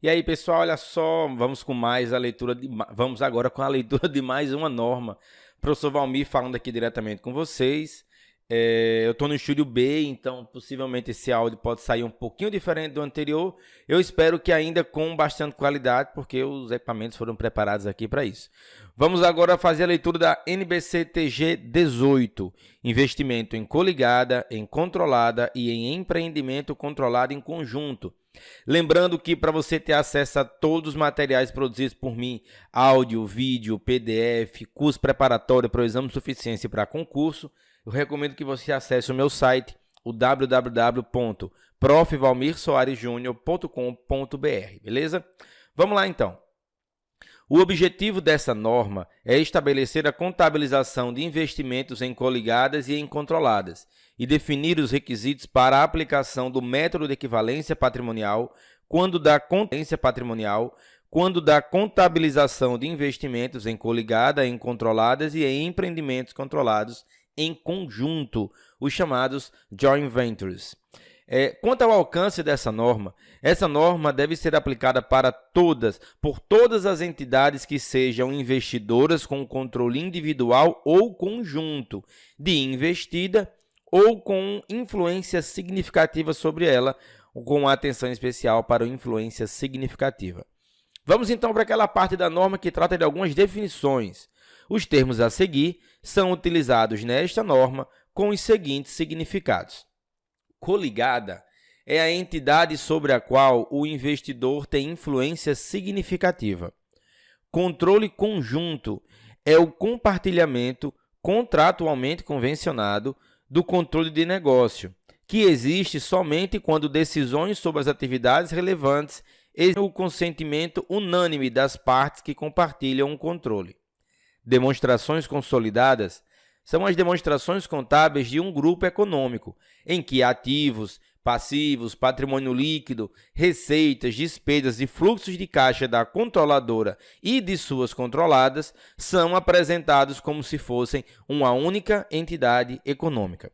E aí, pessoal, olha só, vamos agora com a leitura de mais uma norma. Professor Valmir falando aqui diretamente com vocês. Eu estou no estúdio B, então possivelmente esse áudio pode sair um pouquinho diferente do anterior. Eu espero que ainda com bastante qualidade, porque os equipamentos foram preparados aqui para isso. Vamos agora fazer a leitura da NBC-TG 18, investimento em coligada, em controlada e em empreendimento controlado em conjunto. Lembrando que para você ter acesso a todos os materiais produzidos por mim, áudio, vídeo, PDF, curso preparatório para o exame de suficiência para concurso, eu recomendo que você acesse o meu site, o www.profvalmirsoaresjunior.com.br, beleza? Vamos lá então. O objetivo dessa norma é estabelecer a contabilização de investimentos em coligadas e em controladas e definir os requisitos para a aplicação do método de equivalência patrimonial quando da contabilização de investimentos em coligada, em controladas e em empreendimentos controlados em conjunto, os chamados joint ventures. Quanto ao alcance dessa norma, essa norma deve ser aplicada por todas as entidades que sejam investidoras com controle individual ou conjunto de investida ou com influência significativa sobre ela, com atenção especial para a influência significativa. Vamos então para aquela parte da norma que trata de algumas definições. Os termos a seguir são utilizados nesta norma com os seguintes significados. Coligada é a entidade sobre a qual o investidor tem influência significativa. Controle conjunto é o compartilhamento contratualmente convencionado do controle de negócio, que existe somente quando decisões sobre as atividades relevantes exigem o consentimento unânime das partes que compartilham o controle. Demonstrações consolidadas são as demonstrações contábeis de um grupo econômico, em que ativos, passivos, patrimônio líquido, receitas, despesas e fluxos de caixa da controladora e de suas controladas são apresentados como se fossem uma única entidade econômica.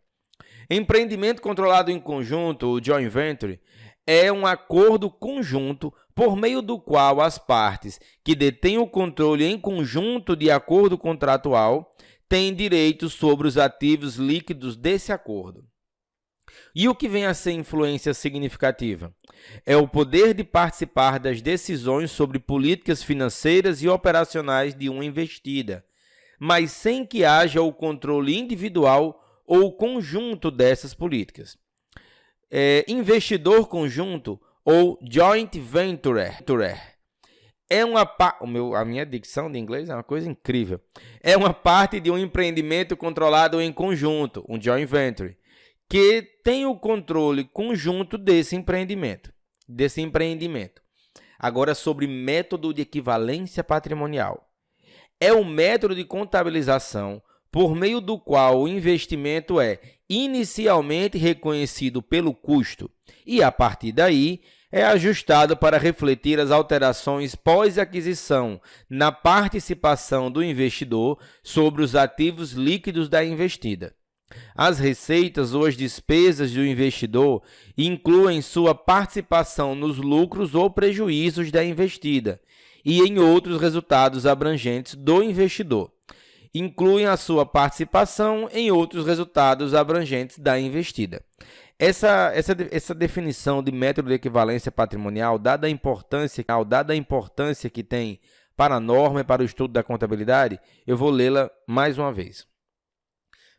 Empreendimento controlado em conjunto, o joint venture, é um acordo conjunto por meio do qual as partes que detêm o controle em conjunto de acordo contratual têm direitos sobre os ativos líquidos desse acordo. E o que vem a ser influência significativa? É o poder de participar das decisões sobre políticas financeiras e operacionais de uma investida, mas sem que haja o controle individual ou conjunto dessas políticas. Investidor conjunto ou joint venture a minha dicção de inglês é uma coisa incrível. É uma parte de um empreendimento controlado em conjunto, um joint venture, que tem o controle conjunto desse empreendimento. Agora, sobre método de equivalência patrimonial. É um método de contabilização por meio do qual o investimento é inicialmente reconhecido pelo custo e, a partir daí, é ajustado para refletir as alterações pós-aquisição na participação do investidor sobre os ativos líquidos da investida. As receitas ou as despesas do investidor incluem sua participação nos lucros ou prejuízos da investida e em outros resultados abrangentes do investidor. Incluem a sua participação em outros resultados abrangentes da investida. Essa definição de método de equivalência patrimonial, dada a importância que tem para a norma e para o estudo da contabilidade, eu vou lê-la mais uma vez.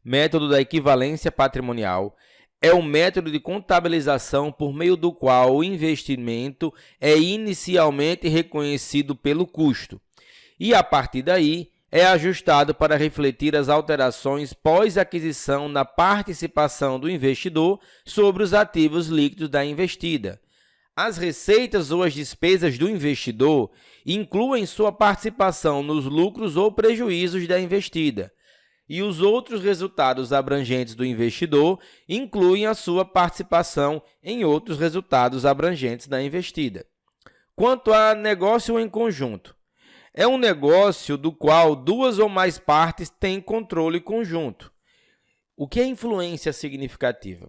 Método da equivalência patrimonial é o método de contabilização por meio do qual o investimento é inicialmente reconhecido pelo custo e, a partir daí, é ajustado para refletir as alterações pós-aquisição na participação do investidor sobre os ativos líquidos da investida. As receitas ou as despesas do investidor incluem sua participação nos lucros ou prejuízos da investida, e os outros resultados abrangentes do investidor incluem a sua participação em outros resultados abrangentes da investida. Quanto a negócio em conjunto, é um negócio do qual duas ou mais partes têm controle conjunto. O que é influência significativa?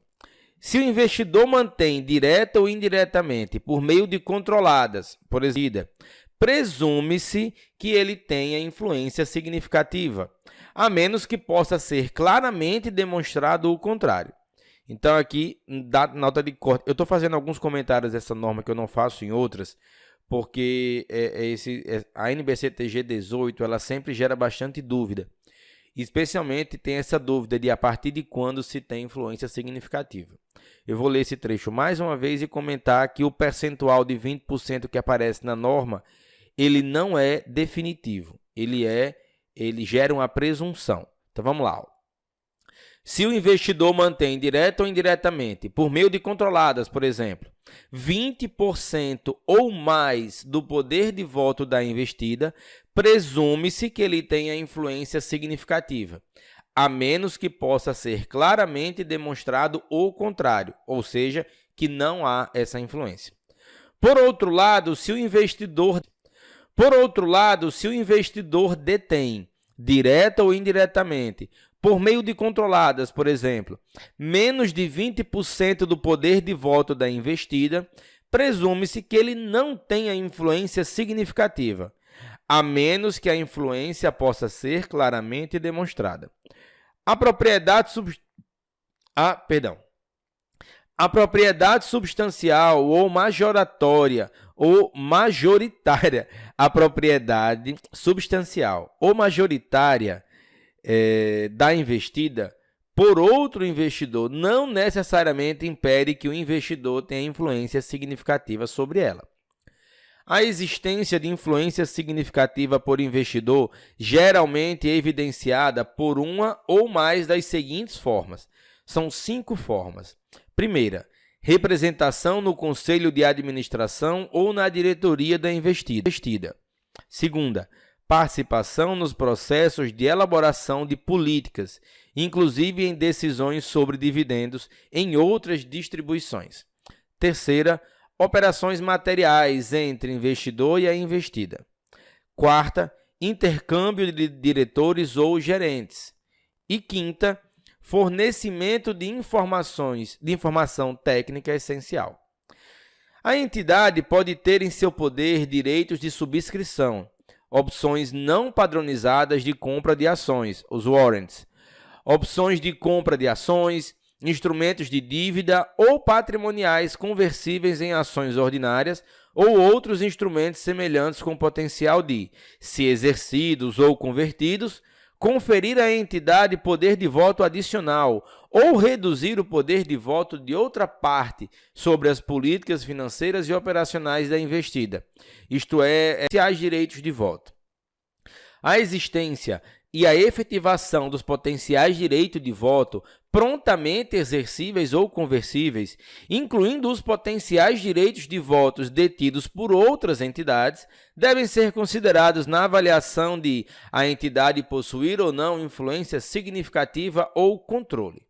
Se o investidor mantém direta ou indiretamente por meio de controladas, por exemplo, presume-se que ele tenha influência significativa, a menos que possa ser claramente demonstrado o contrário. Então aqui, da nota de corte, eu estou fazendo alguns comentários dessa norma que eu não faço em outras, porque a NBCTG 18 ela sempre gera bastante dúvida. Especialmente tem essa dúvida de a partir de quando se tem influência significativa. Eu vou ler esse trecho mais uma vez e comentar que o percentual de 20% que aparece na norma, ele não é definitivo, ele gera uma presunção. Então vamos lá. Se o investidor mantém direta ou indiretamente, por meio de controladas, por exemplo, 20% ou mais do poder de voto da investida, presume-se que ele tenha influência significativa, a menos que possa ser claramente demonstrado o contrário, ou seja, que não há essa influência. Por outro lado, se o investidor detém, direta ou indiretamente, por meio de controladas, por exemplo, menos de 20% do poder de voto da investida, presume-se que ele não tenha influência significativa, a menos que a influência possa ser claramente demonstrada. A propriedade substancial ou majoritária, a propriedade substancial ou majoritária da investida por outro investidor não necessariamente impede que o investidor tenha influência significativa sobre ela. A existência de influência significativa por investidor geralmente é evidenciada por uma ou mais das seguintes formas. São 5 formas. Primeira, representação no conselho de administração ou na diretoria da investida. Segunda, participação nos processos de elaboração de políticas, inclusive em decisões sobre dividendos em outras distribuições. Terceira, operações materiais entre investidor e a investida. Quarta, intercâmbio de diretores ou gerentes. E quinta, fornecimento de informação técnica essencial. A entidade pode ter em seu poder direitos de subscrição, opções não padronizadas de compra de ações, os warrants, opções de compra de ações, instrumentos de dívida ou patrimoniais conversíveis em ações ordinárias ou outros instrumentos semelhantes com potencial de, se exercidos ou convertidos, conferir à entidade poder de voto adicional ou reduzir o poder de voto de outra parte sobre as políticas financeiras e operacionais da investida, isto é, essenciais direitos de voto. A existência e a efetivação dos potenciais direitos de voto prontamente exercíveis ou conversíveis, incluindo os potenciais direitos de votos detidos por outras entidades, devem ser considerados na avaliação de a entidade possuir ou não influência significativa ou controle.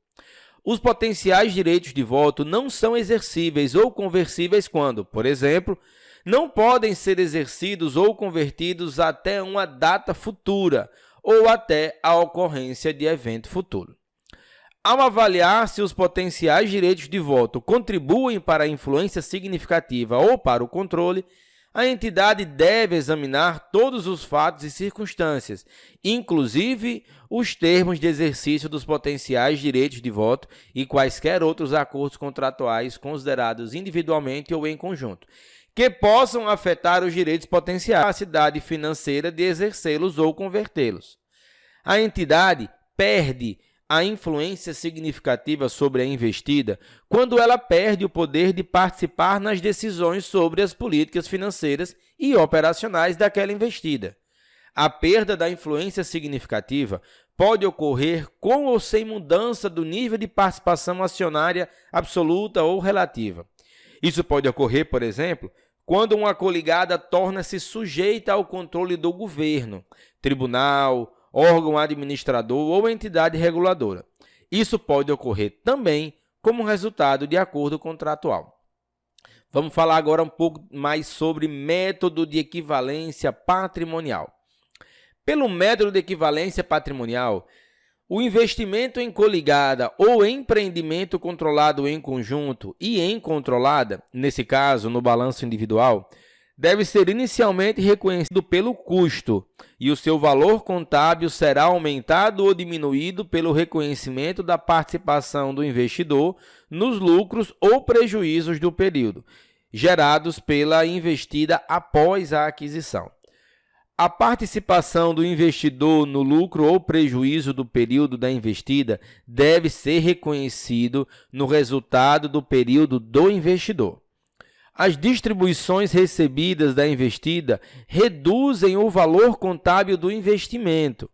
Os potenciais direitos de voto não são exercíveis ou conversíveis quando, por exemplo, não podem ser exercidos ou convertidos até uma data futura ou até a ocorrência de evento futuro. Ao avaliar se os potenciais direitos de voto contribuem para a influência significativa ou para o controle, a entidade deve examinar todos os fatos e circunstâncias, inclusive os termos de exercício dos potenciais direitos de voto e quaisquer outros acordos contratuais considerados individualmente ou em conjunto, que possam afetar os direitos potenciais, a capacidade financeira de exercê-los ou convertê-los. A entidade perde a influência significativa sobre a investida quando ela perde o poder de participar nas decisões sobre as políticas financeiras e operacionais daquela investida. A perda da influência significativa pode ocorrer com ou sem mudança do nível de participação acionária absoluta ou relativa. Isso pode ocorrer, por exemplo, quando uma coligada torna-se sujeita ao controle do governo, tribunal, órgão administrador ou entidade reguladora. Isso pode ocorrer também como resultado de acordo contratual. Vamos falar agora um pouco mais sobre método de equivalência patrimonial. Pelo método de equivalência patrimonial, O investimento em coligada ou empreendimento controlado em conjunto e em controlada, nesse caso, no balanço individual, deve ser inicialmente reconhecido pelo custo e o seu valor contábil será aumentado ou diminuído pelo reconhecimento da participação do investidor nos lucros ou prejuízos do período, gerados pela investida após a aquisição. A participação do investidor no lucro ou prejuízo do período da investida deve ser reconhecido no resultado do período do investidor. As distribuições recebidas da investida reduzem o valor contábil do investimento.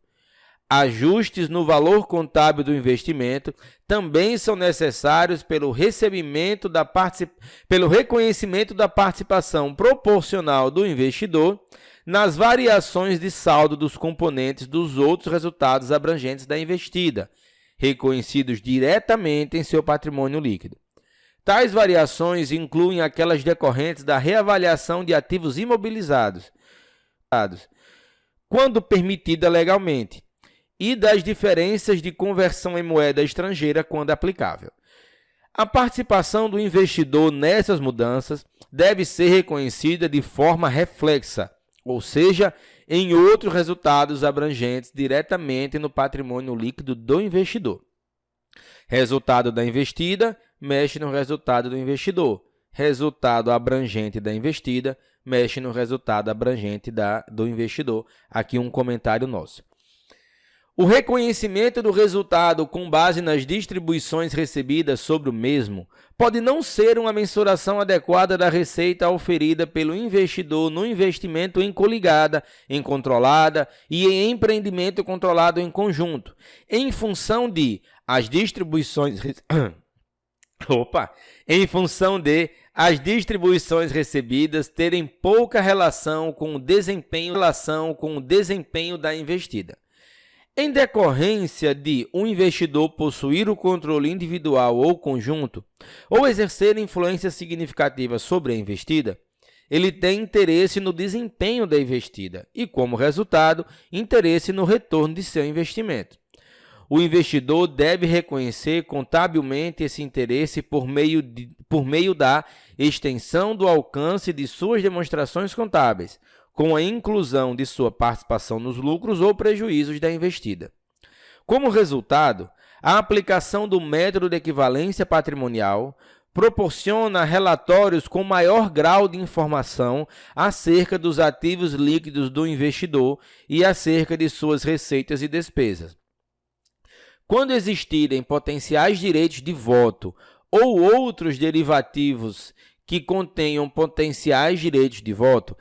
Ajustes no valor contábil do investimento também são necessários pelo reconhecimento da participação proporcional do investidor nas variações de saldo dos componentes dos outros resultados abrangentes da investida, reconhecidos diretamente em seu patrimônio líquido. Tais variações incluem aquelas decorrentes da reavaliação de ativos imobilizados, quando permitida legalmente, e das diferenças de conversão em moeda estrangeira, quando aplicável. A participação do investidor nessas mudanças deve ser reconhecida de forma reflexa, ou seja, em outros resultados abrangentes diretamente no patrimônio líquido do investidor. Resultado da investida mexe no resultado do investidor. Resultado abrangente da investida mexe no resultado abrangente do investidor. Aqui um comentário nosso. O reconhecimento do resultado com base nas distribuições recebidas sobre o mesmo pode não ser uma mensuração adequada da receita oferida pelo investidor no investimento em coligada, em controlada e em empreendimento controlado em conjunto, em função de as distribuições recebidas terem pouca relação com o desempenho da investida. Em decorrência de um investidor possuir o controle individual ou conjunto, ou exercer influência significativa sobre a investida, ele tem interesse no desempenho da investida e, como resultado, interesse no retorno de seu investimento. O investidor deve reconhecer contabilmente esse interesse por meio da extensão do alcance de suas demonstrações contábeis, com a inclusão de sua participação nos lucros ou prejuízos da investida. Como resultado, a aplicação do método de equivalência patrimonial proporciona relatórios com maior grau de informação acerca dos ativos líquidos do investidor e acerca de suas receitas e despesas. Quando existirem potenciais direitos de voto ou outros derivativos que contenham potenciais direitos de voto,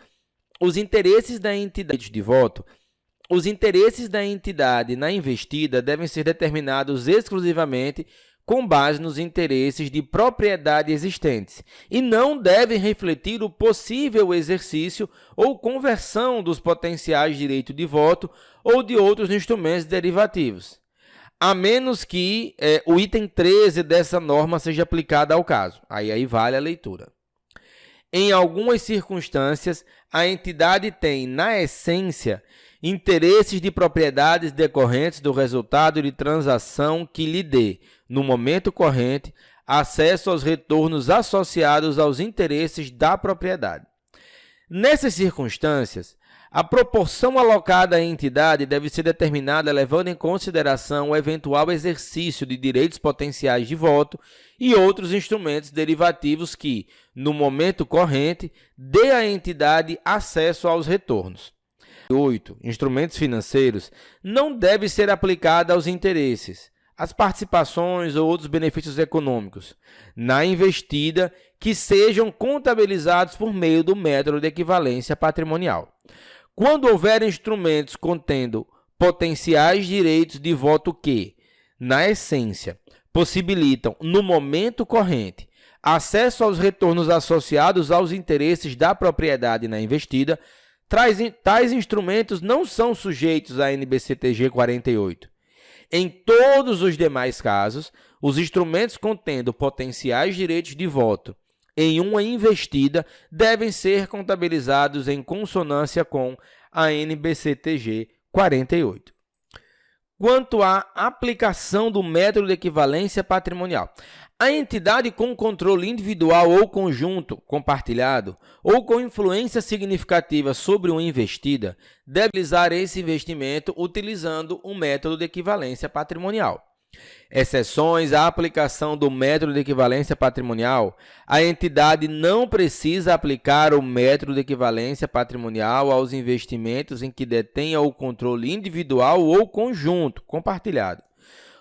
os interesses da entidade na investida devem ser determinados exclusivamente com base nos interesses de propriedade existentes e não devem refletir o possível exercício ou conversão dos potenciais direitos de voto ou de outros instrumentos derivativos, a menos que o item 13 dessa norma seja aplicado ao caso. Aí vale a leitura. Em algumas circunstâncias, a entidade tem, na essência, interesses de propriedades decorrentes do resultado de transação que lhe dê, no momento corrente, acesso aos retornos associados aos interesses da propriedade. Nessas circunstâncias, a proporção alocada à entidade deve ser determinada levando em consideração o eventual exercício de direitos potenciais de voto e outros instrumentos derivativos que, no momento corrente, dê à entidade acesso aos retornos. 8. Instrumentos financeiros não deve ser aplicada aos interesses, às participações ou outros benefícios econômicos na investida que sejam contabilizados por meio do método de equivalência patrimonial. Quando houver instrumentos contendo potenciais direitos de voto que, na essência, possibilitam, no momento corrente, acesso aos retornos associados aos interesses da propriedade na investida, tais instrumentos não são sujeitos à NBCTG 48. Em todos os demais casos, os instrumentos contendo potenciais direitos de voto em uma investida devem ser contabilizados em consonância com a NBCTG 48. Quanto à aplicação do método de equivalência patrimonial, a entidade com controle individual ou conjunto compartilhado ou com influência significativa sobre uma investida deve realizar esse investimento utilizando o método de equivalência patrimonial. Exceções à aplicação do método de equivalência patrimonial, a entidade não precisa aplicar o método de equivalência patrimonial aos investimentos em que detenha o controle individual ou conjunto compartilhado,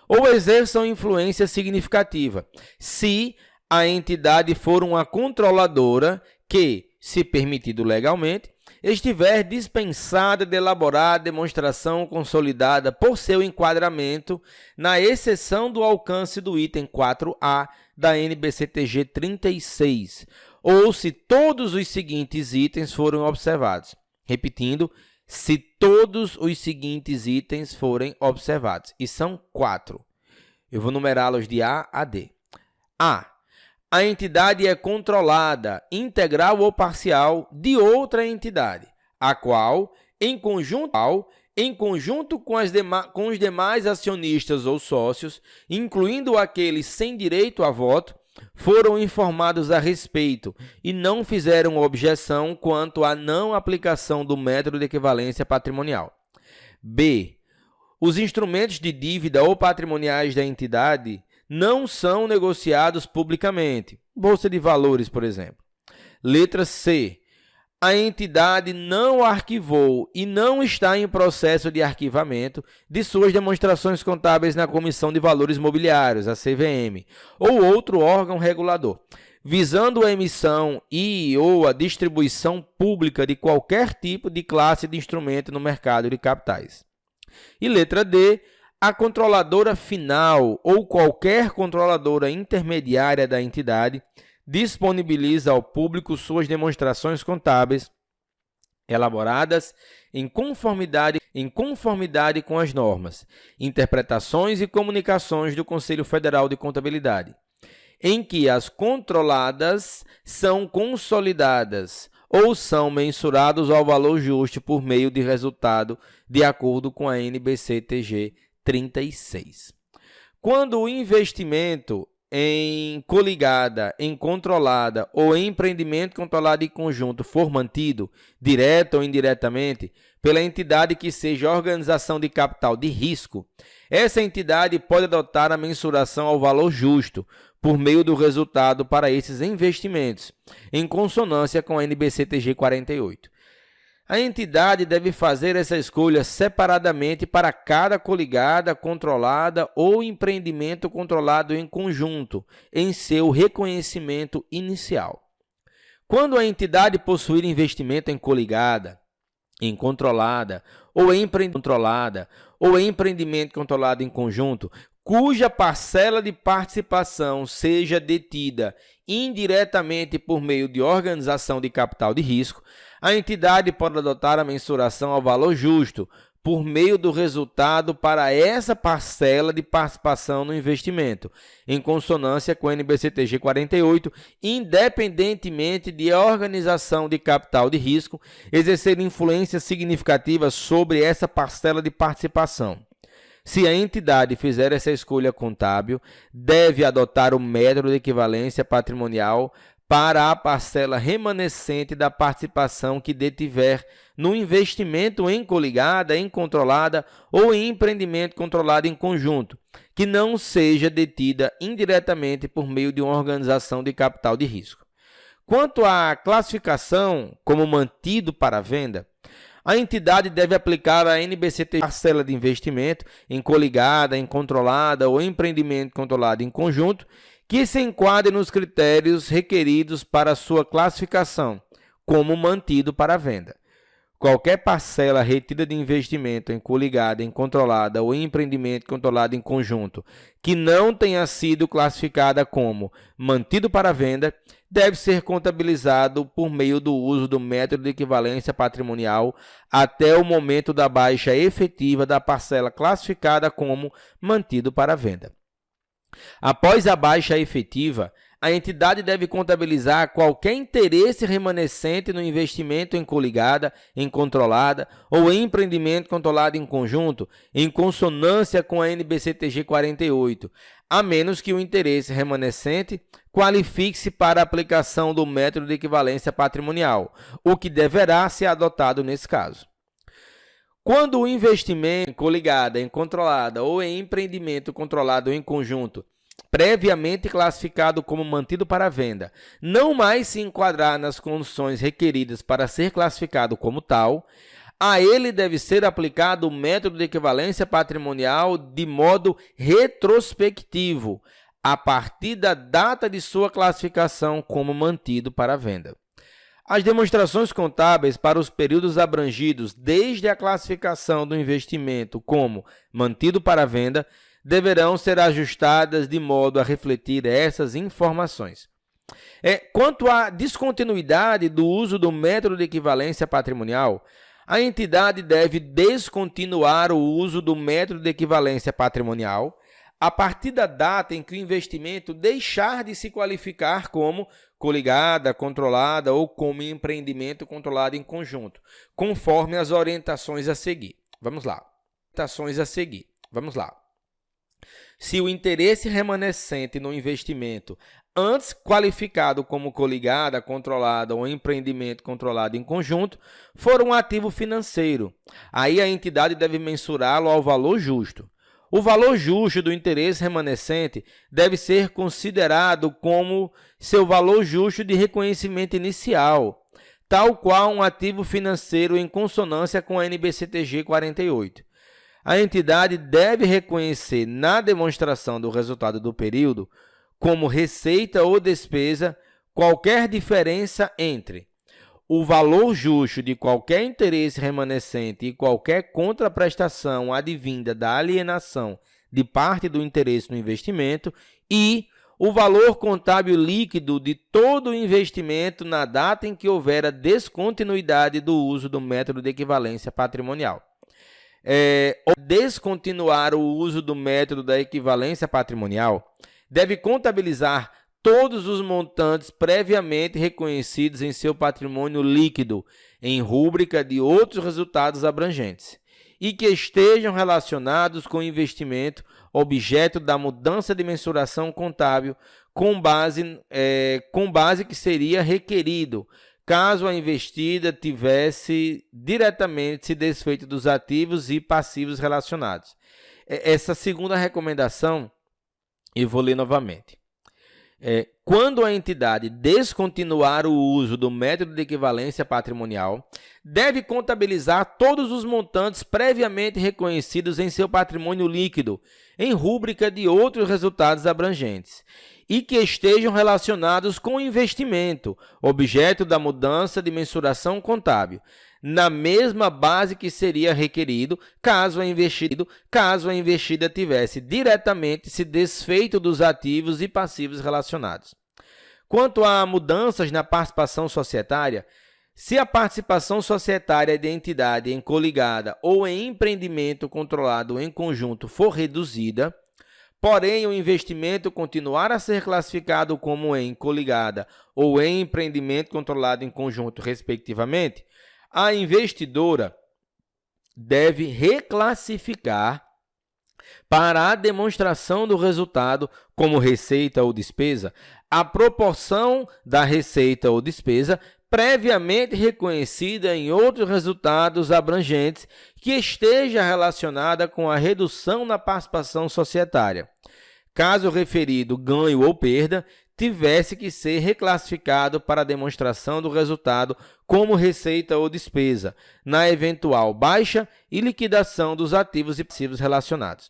ou exerçam influência significativa, se a entidade for uma controladora que, se permitido legalmente, estiver dispensada de elaborar a demonstração consolidada por seu enquadramento, na exceção do alcance do item 4A da NBCTG 36, ou se todos os seguintes itens forem observados. Repetindo, se todos os seguintes itens forem observados. E são 4. Eu vou numerá-los de A a D. A. A entidade é controlada, integral ou parcial, de outra entidade, a qual, em conjunto com os demais acionistas ou sócios, incluindo aqueles sem direito a voto, foram informados a respeito e não fizeram objeção quanto à não aplicação do método de equivalência patrimonial. B. Os instrumentos de dívida ou patrimoniais da entidade não são negociados publicamente, bolsa de valores, por exemplo. Letra C. A entidade não arquivou e não está em processo de arquivamento de suas demonstrações contábeis na Comissão de Valores Mobiliários, a CVM, ou outro órgão regulador, visando a emissão ou a distribuição pública de qualquer tipo de classe de instrumento no mercado de capitais. E letra D. A controladora final ou qualquer controladora intermediária da entidade disponibiliza ao público suas demonstrações contábeis elaboradas em conformidade com as normas, interpretações e comunicações do Conselho Federal de Contabilidade, em que as controladas são consolidadas ou são mensurados ao valor justo por meio de resultado de acordo com a NBCTG 36. Quando o investimento em coligada, em controlada ou em empreendimento controlado em conjunto for mantido, direta ou indiretamente, pela entidade que seja organização de capital de risco, essa entidade pode adotar a mensuração ao valor justo por meio do resultado para esses investimentos, em consonância com a NBCTG 48. A entidade deve fazer essa escolha separadamente para cada coligada, controlada ou empreendimento controlado em conjunto, em seu reconhecimento inicial. Quando a entidade possuir investimento em coligada, em controlada ou em empreendimento controlado em conjunto, cuja parcela de participação seja detida indiretamente por meio de organização de capital de risco, a entidade pode adotar a mensuração ao valor justo por meio do resultado para essa parcela de participação no investimento, em consonância com a NBCTG 48, independentemente de a organização de capital de risco exercer influência significativa sobre essa parcela de participação. Se a entidade fizer essa escolha contábil, deve adotar o método de equivalência patrimonial para a parcela remanescente da participação que detiver no investimento em coligada, em controlada ou em empreendimento controlado em conjunto, que não seja detida indiretamente por meio de uma organização de capital de risco. Quanto à classificação como mantido para venda, a entidade deve aplicar a NBCT parcela de investimento em coligada, em controlada ou empreendimento controlado em conjunto, que se enquadre nos critérios requeridos para sua classificação como mantido para venda. Qualquer parcela retida de investimento em coligada, em controlada ou em empreendimento controlado em conjunto que não tenha sido classificada como mantido para venda deve ser contabilizado por meio do uso do método de equivalência patrimonial até o momento da baixa efetiva da parcela classificada como mantido para venda. Após a baixa efetiva, a entidade deve contabilizar qualquer interesse remanescente no investimento em coligada, em controlada ou em empreendimento controlado em conjunto, em consonância com a NBCTG 48, a menos que o interesse remanescente qualifique-se para a aplicação do método de equivalência patrimonial, o que deverá ser adotado nesse caso. Quando o investimento em coligada, em controlada ou em empreendimento controlado em conjunto, previamente classificado como mantido para venda, não mais se enquadrar nas condições requeridas para ser classificado como tal, a ele deve ser aplicado o método de equivalência patrimonial de modo retrospectivo, a partir da data de sua classificação como mantido para venda. As demonstrações contábeis para os períodos abrangidos desde a classificação do investimento como mantido para venda deverão ser ajustadas de modo a refletir essas informações. Quanto à descontinuidade do uso do método de equivalência patrimonial, a entidade deve descontinuar o uso do método de equivalência patrimonial a partir da data em que o investimento deixar de se qualificar como coligada, controlada ou como empreendimento controlado em conjunto, conforme as orientações a seguir. Vamos lá. Se o interesse remanescente no investimento, antes qualificado como coligada, controlada ou empreendimento controlado em conjunto, for um ativo financeiro, aí a entidade deve mensurá-lo ao valor justo. O valor justo do interesse remanescente deve ser considerado como seu valor justo de reconhecimento inicial, tal qual um ativo financeiro em consonância com a NBCTG 48. A entidade deve reconhecer na demonstração do resultado do período, como receita ou despesa, qualquer diferença entre o valor justo de qualquer interesse remanescente e qualquer contraprestação advinda da alienação de parte do interesse no investimento e o valor contábil líquido de todo o investimento na data em que houver a descontinuidade do uso do método de equivalência patrimonial. Descontinuar o uso do método da equivalência patrimonial deve contabilizar todos os montantes previamente reconhecidos em seu patrimônio líquido em rúbrica de outros resultados abrangentes e que estejam relacionados com o investimento objeto da mudança de mensuração contábil com base que seria requerido caso a investida tivesse diretamente se desfeito dos ativos e passivos relacionados. Essa segunda recomendação, eu vou ler novamente. Quando a entidade descontinuar o uso do método de equivalência patrimonial, deve contabilizar todos os montantes previamente reconhecidos em seu patrimônio líquido, em rúbrica de outros resultados abrangentes, e que estejam relacionados com o investimento, objeto da mudança de mensuração contábil, na mesma base que seria requerido caso a investida tivesse diretamente se desfeito dos ativos e passivos relacionados. Quanto a mudanças na participação societária, se a participação societária de entidade em coligada ou em empreendimento controlado em conjunto for reduzida, porém o investimento continuar a ser classificado como em coligada ou em empreendimento controlado em conjunto, respectivamente, a investidora deve reclassificar para a demonstração do resultado como receita ou despesa a proporção da receita ou despesa previamente reconhecida em outros resultados abrangentes que esteja relacionada com a redução na participação societária. Caso o referido ganho ou perda tivesse que ser reclassificado para a demonstração do resultado como receita ou despesa, na eventual baixa e liquidação dos ativos e passivos relacionados.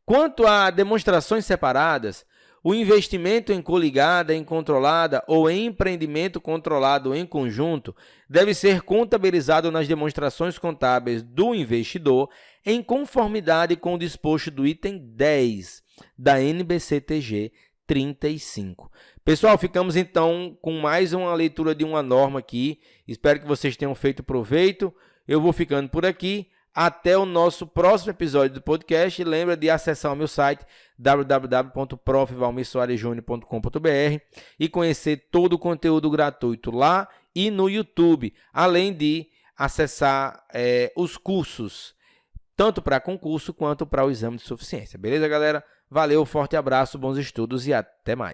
Quanto a demonstrações separadas, o investimento em coligada, em controlada ou em empreendimento controlado em conjunto deve ser contabilizado nas demonstrações contábeis do investidor em conformidade com o disposto do item 10 da NBCTG 35. Pessoal, ficamos então com mais uma leitura de uma norma aqui. Espero que vocês tenham feito proveito. Eu vou ficando por aqui. Até o nosso próximo episódio do podcast. Lembra de acessar o meu site www.profvalmirsoaresjunior.com.br e conhecer todo o conteúdo gratuito lá e no YouTube, além de acessar os cursos, tanto para concurso quanto para o exame de suficiência. Beleza, galera? Valeu, forte abraço, bons estudos e até mais.